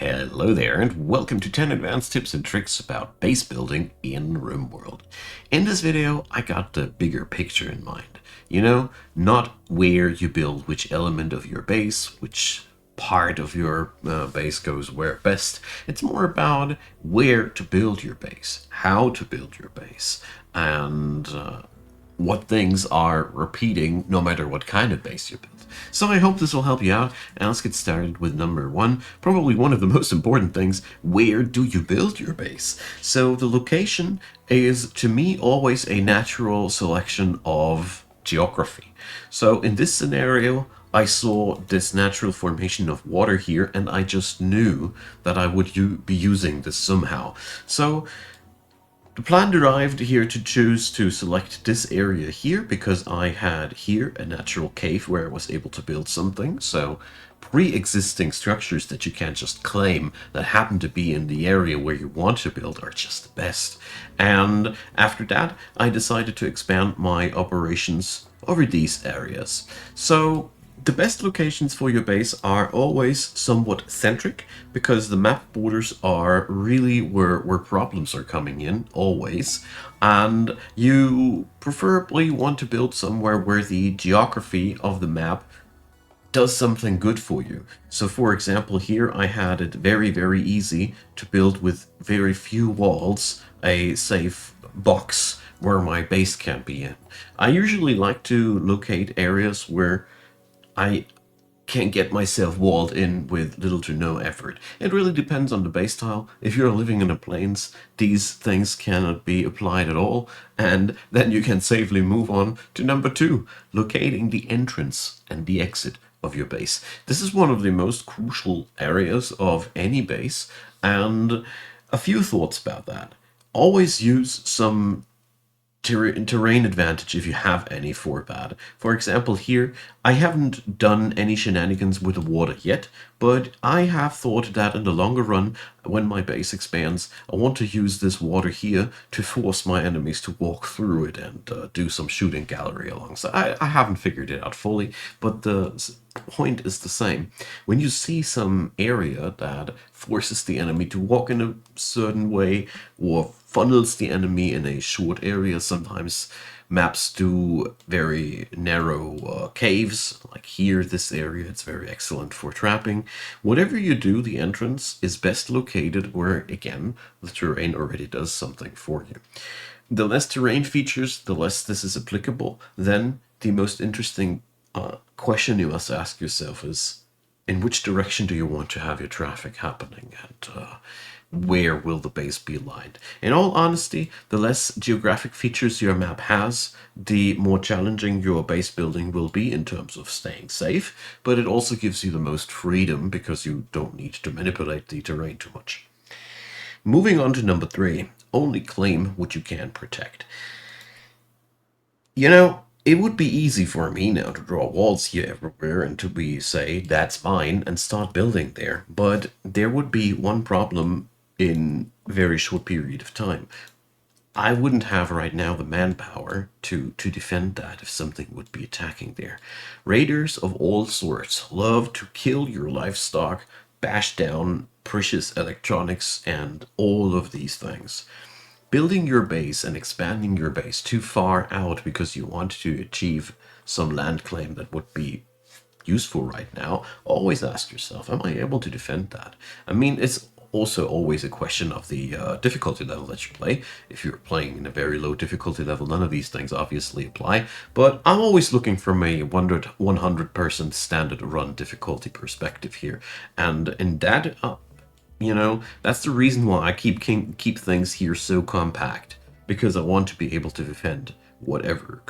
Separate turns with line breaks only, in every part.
Hello there, and welcome to 10 advanced tips and tricks about base building in Rimworld. In this video, I got the bigger picture in mind. Not where you build which element of your base, which part of your base goes where best. It's more about where to build your base, how to build your base, and what things are repeating no matter what kind of base you build. So I hope this will help you out, and let's get started with number one, probably one of the most important things: where do you build your base? So the location is, to me, always a natural selection of geography. So in this scenario, I saw this natural formation of water here, and I just knew that I would be using this somehow. So the plan derived here to choose to select this area here because I had here a natural cave where I was able to build something. So pre-existing structures that you can't just claim that happen to be in the area where you want to build are just the best. And after that, I decided to expand my operations over these areas. So the best locations for your base are always somewhat centric, because the map borders are really where problems are coming in, always. And you preferably want to build somewhere where the geography of the map does something good for you. So for example, here I had it very, very easy to build with very few walls a safe box where my base can be in. I usually like to locate areas where I can get myself walled in with little to no effort. It really depends on the base style. If you're living in the plains, these things cannot be applied at all, and then you can safely move on to number two, locating the entrance and the exit of your base. This is one of the most crucial areas of any base, and a few thoughts about that. Always use some terrain advantage if you have any for that. For example, here I haven't done any shenanigans with the water yet, but I have thought that in the longer run, when my base expands, I want to use this water here to force my enemies to walk through it and do some shooting gallery alongside. I haven't figured it out fully, but the point is the same. When you see some area that forces the enemy to walk in a certain way or funnels the enemy in a short area, sometimes maps do very narrow caves, like here, this area, it's very excellent for trapping. Whatever you do, the entrance is best located where, again, the terrain already does something for you. The less terrain features, the less this is applicable. Then the most interesting question you must ask yourself is, in which direction do you want to have your traffic happening, and where will the base be aligned? In all honesty, the less geographic features your map has, the more challenging your base building will be in terms of staying safe, but it also gives you the most freedom because you don't need to manipulate the terrain too much. Moving on to number three, only claim what you can protect. It would be easy for me now to draw walls here everywhere and to say, that's mine, and start building there. But there would be one problem in a very short period of time. I wouldn't have right now the manpower to defend that if something would be attacking there. Raiders of all sorts love to kill your livestock, bash down precious electronics, and all of these things. Building your base and expanding your base too far out because you want to achieve some land claim that would be useful right now, always ask yourself, am I able to defend that? I mean, it's also always a question of the difficulty level that you play. If you're playing in a very low difficulty level, none of these things obviously apply, but I'm always looking from a 100% standard run difficulty perspective here, and in that that's the reason why I keep things here so compact, because I want to be able to defend whatever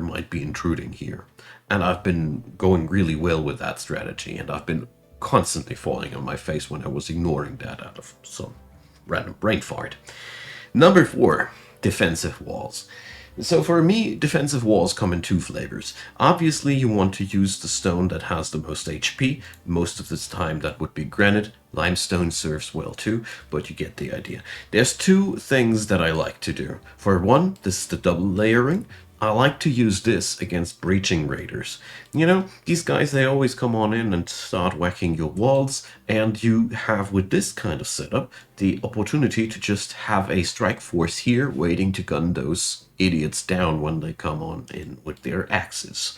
might be intruding here. And I've been going really well with that strategy, and I've been constantly falling on my face when I was ignoring that out of some random brain fart. Number four, defensive walls. So for me, defensive walls come in two flavors. Obviously, you want to use the stone that has the most HP. Most of the time that would be granite. Limestone serves well too, but you get the idea. There's two things that I like to do. For one, this is the double layering. I like to use this against breaching raiders. You know, these guys, they always come on in and start whacking your walls, and you have, with this kind of setup, the opportunity to just have a strike force here waiting to gun those idiots down when they come on in with their axes.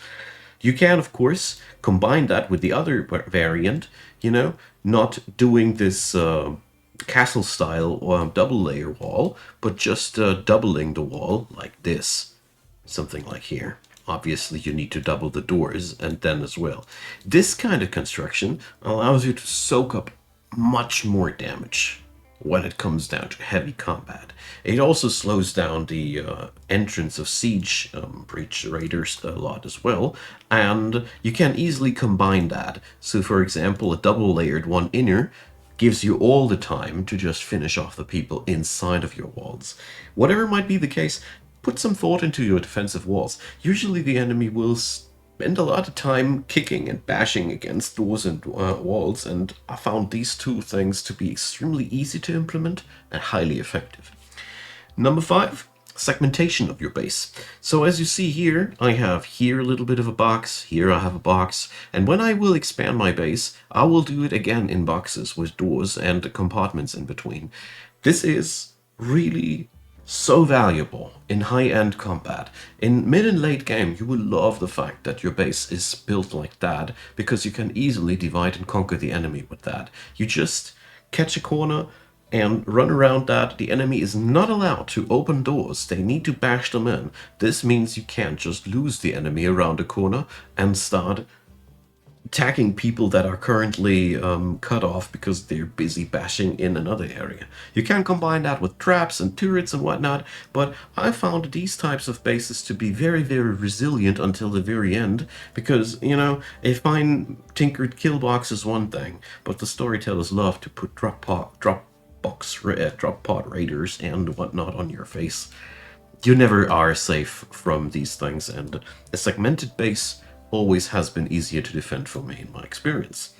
You can, of course, combine that with the other variant, you know, not doing this castle style double layer wall, but just doubling the wall like this. Something like here. Obviously, you need to double the doors and then as well. This kind of construction allows you to soak up much more damage when it comes down to heavy combat. It also slows down the entrance of siege breach raiders a lot as well, and you can easily combine that. So, for example, a double layered one inner gives you all the time to just finish off the people inside of your walls. Whatever might be the case, put some thought into your defensive walls. Usually the enemy will spend a lot of time kicking and bashing against doors and walls, and I found these two things to be extremely easy to implement and highly effective. Number 5, segmentation of your base. So as you see here, I have here a little bit of a box, here I have a box, and when I will expand my base, I will do it again in boxes with doors and compartments in between. This is really so valuable in high-end combat. In mid and late game, you will love the fact that your base is built like that, because you can easily divide and conquer the enemy with that. You just catch a corner and run around that. The enemy is not allowed to open doors. They need to bash them in. This means you can't just lose the enemy around a corner and start attacking people that are currently cut off because they're busy bashing in another area. You can combine that with traps and turrets and whatnot, but I found these types of bases to be very, very resilient until the very end, because, you know, a fine tinkered kill box is one thing, but the storytellers love to put drop pod raiders and whatnot on your face. You never are safe from these things, and a segmented base always has been easier to defend for me in my experience.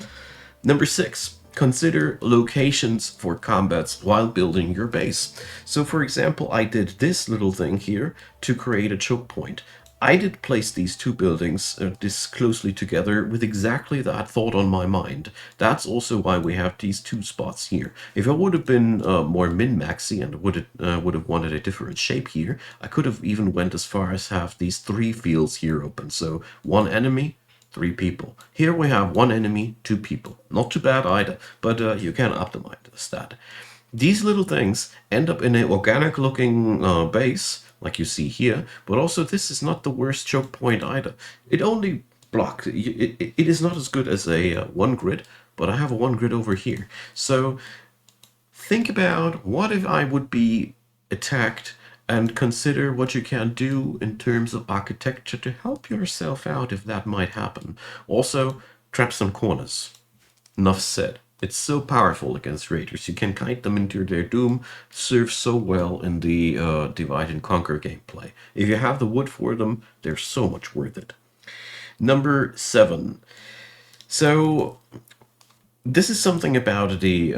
Number 6, consider locations for combats while building your base. So for example, I did this little thing here to create a choke point. I did place these two buildings this closely together with exactly that thought on my mind. That's also why we have these two spots here. If I would have been more min-maxy and would have wanted a different shape here, I could have even went as far as have these 3 fields here open. So 1 enemy, 3 people. Here we have 1 enemy, 2 people. Not too bad either, but you can optimize that. These little things end up in an organic looking base, like you see here, but also this is not the worst choke point either. It only blocks, it is not as good as a 1 grid, but I have a 1 grid over here. So think about, what if I would be attacked, and consider what you can do in terms of architecture to help yourself out if that might happen. Also, traps and corners. Enough said. It's so powerful against raiders. You can kite them into their doom. Serves so well in the divide and conquer gameplay. If you have the wood for them, they're so much worth it. Number 7. So this is something about the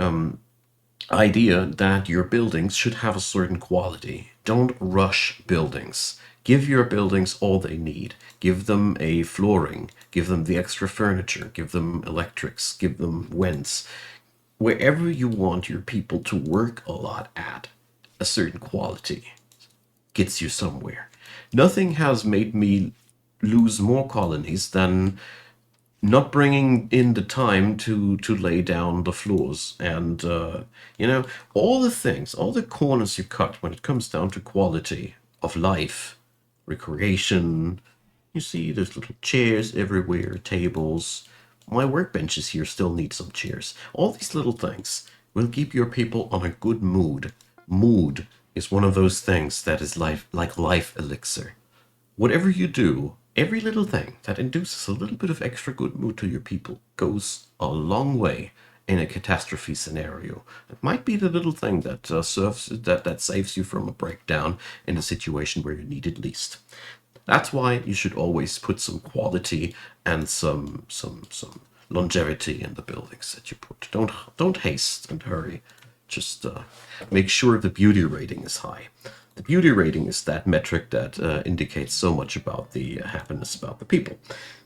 idea that your buildings should have a certain quality. Don't rush buildings. Give your buildings all they need. Give them a flooring, give them the extra furniture, give them electrics, give them vents. Wherever you want your people to work a lot at, a certain quality gets you somewhere. Nothing has made me lose more colonies than not bringing in the time to lay down the floors, and you know, all the things, all the corners you cut when it comes down to quality of life, recreation. You see there's little chairs everywhere, tables. My workbenches here still need some chairs. All these little things will keep your people on a good mood. Mood is one of those things that is like life elixir. Whatever you do, every little thing that induces a little bit of extra good mood to your people goes a long way in a catastrophe scenario. It might be the little thing that that saves you from a breakdown in a situation where you need it least. That's why you should always put some quality and some longevity in the buildings that you put. Don't haste and hurry. Just make sure the beauty rating is high. The beauty rating is that metric that indicates so much about the happiness about the people,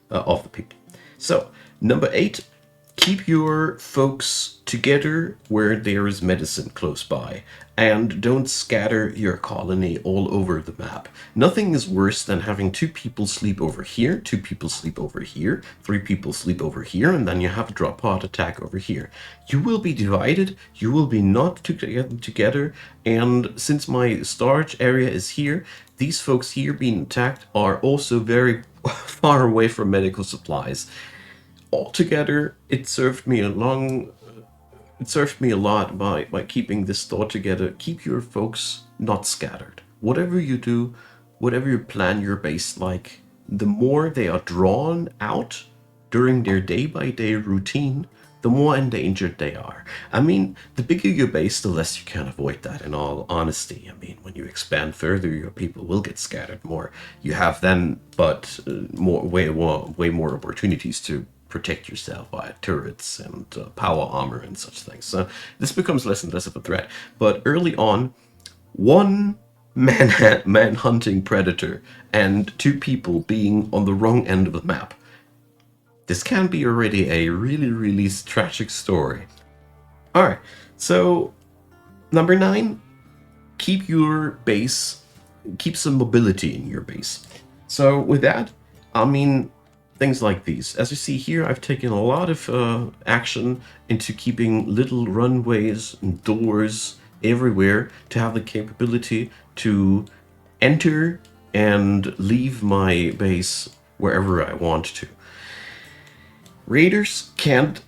of the people. So, number 8, keep your folks together where there is medicine close by, and don't scatter your colony all over the map. Nothing is worse than having 2 people sleep over here, 2 people sleep over here, 3 people sleep over here, and then you have a drop pod attack over here. You will be divided, you will be not together, and since my storage area is here, these folks here being attacked are also very far away from medical supplies. Altogether, it served me a lot by keeping this thought together. Keep your folks not scattered. Whatever you do, whatever you plan your base like, the more they are drawn out during their day-by-day routine, the more endangered they are. I mean, the bigger your base, the less you can avoid that, in all honesty. I mean, when you expand further, your people will get scattered more. You have then, but way more opportunities to protect yourself via turrets and power armor and such things. So this becomes less and less of a threat. But early on, one man hunting predator and 2 people being on the wrong end of the map, this can be already a really, really tragic story. Alright, so number 9, keep your base, keep some mobility in your base. So with that, I mean, things like these. As you see here, I've taken a lot of action into keeping little runways and doors everywhere to have the capability to enter and leave my base wherever I want to. Raiders can't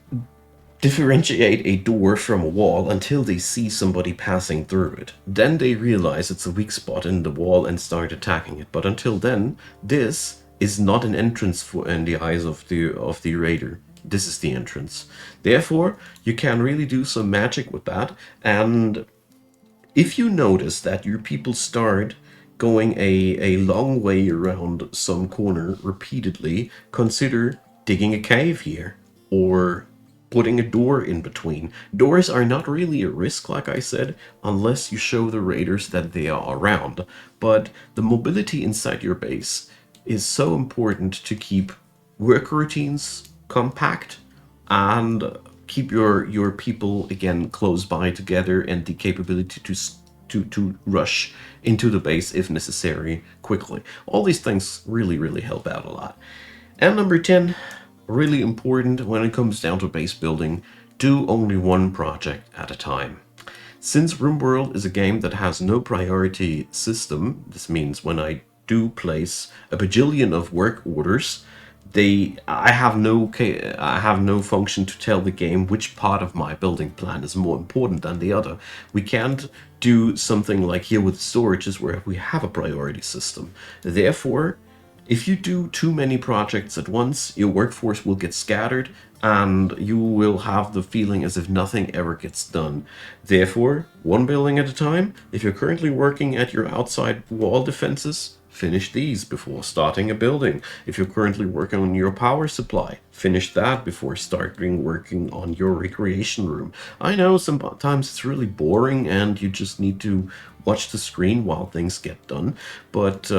differentiate a door from a wall until they see somebody passing through it. Then they realize it's a weak spot in the wall and start attacking it. But until then, this is not an entrance in the eyes of the raider. This is the entrance. Therefore, you can really do some magic with that. And if you notice that your people start going a long way around some corner repeatedly, consider digging a cave here, or putting a door in between. Doors are not really a risk, like I said, unless you show the raiders that they are around. But the mobility inside your base is so important to keep work routines compact and keep your people again close by together, and the capability to rush into the base if necessary quickly. All these things really help out a lot. And number 10, really important when it comes down to base building, do only one project at a time. Since Rimworld is a game that has no priority system, this means when I do place a bajillion of work orders, I have no function to tell the game which part of my building plan is more important than the other. We can't do something like here with storages where we have a priority system. Therefore, if you do too many projects at once, your workforce will get scattered and you will have the feeling as if nothing ever gets done. Therefore, one building at a time. If you're currently working at your outside wall defenses, finish these before starting a building. If you're currently working on your power supply, finish that before starting working on your recreation room. I know sometimes it's really boring and you just need to watch the screen while things get done, but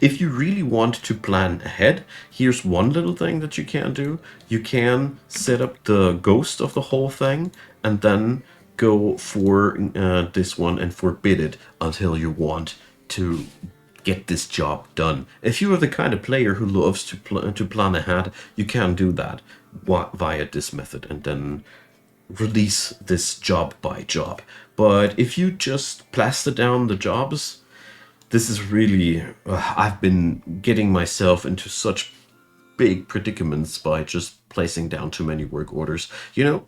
if you really want to plan ahead, here's one little thing that you can do. You can set up the ghost of the whole thing and then go for this one and forbid it until you want to get this job done. If you are the kind of player who loves to plan ahead, you can do that via this method and then release this job by job. But if you just plaster down the jobs, this is really, I've been getting myself into such big predicaments by just placing down too many work orders. You know,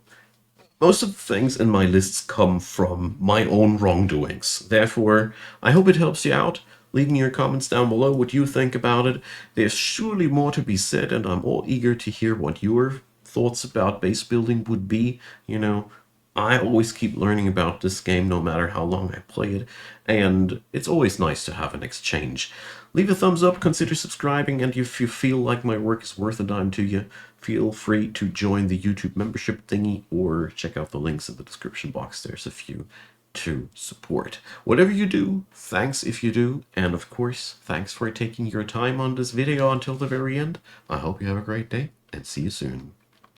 most of the things in my lists come from my own wrongdoings. Therefore, I hope it helps you out. Leave me your comments down below what you think about it. There's surely more to be said, and I'm all eager to hear what your thoughts about base building would be. You know, I always keep learning about this game no matter how long I play it, and it's always nice to have an exchange. Leave a thumbs up, consider subscribing, and if you feel like my work is worth a dime to you, feel free to join the YouTube membership thingy or check out the links in the description box. There's a few. to support. Whatever you do, thanks if you do, and of course, thanks for taking your time on this video until the very end. I hope you have a great day, and see you soon.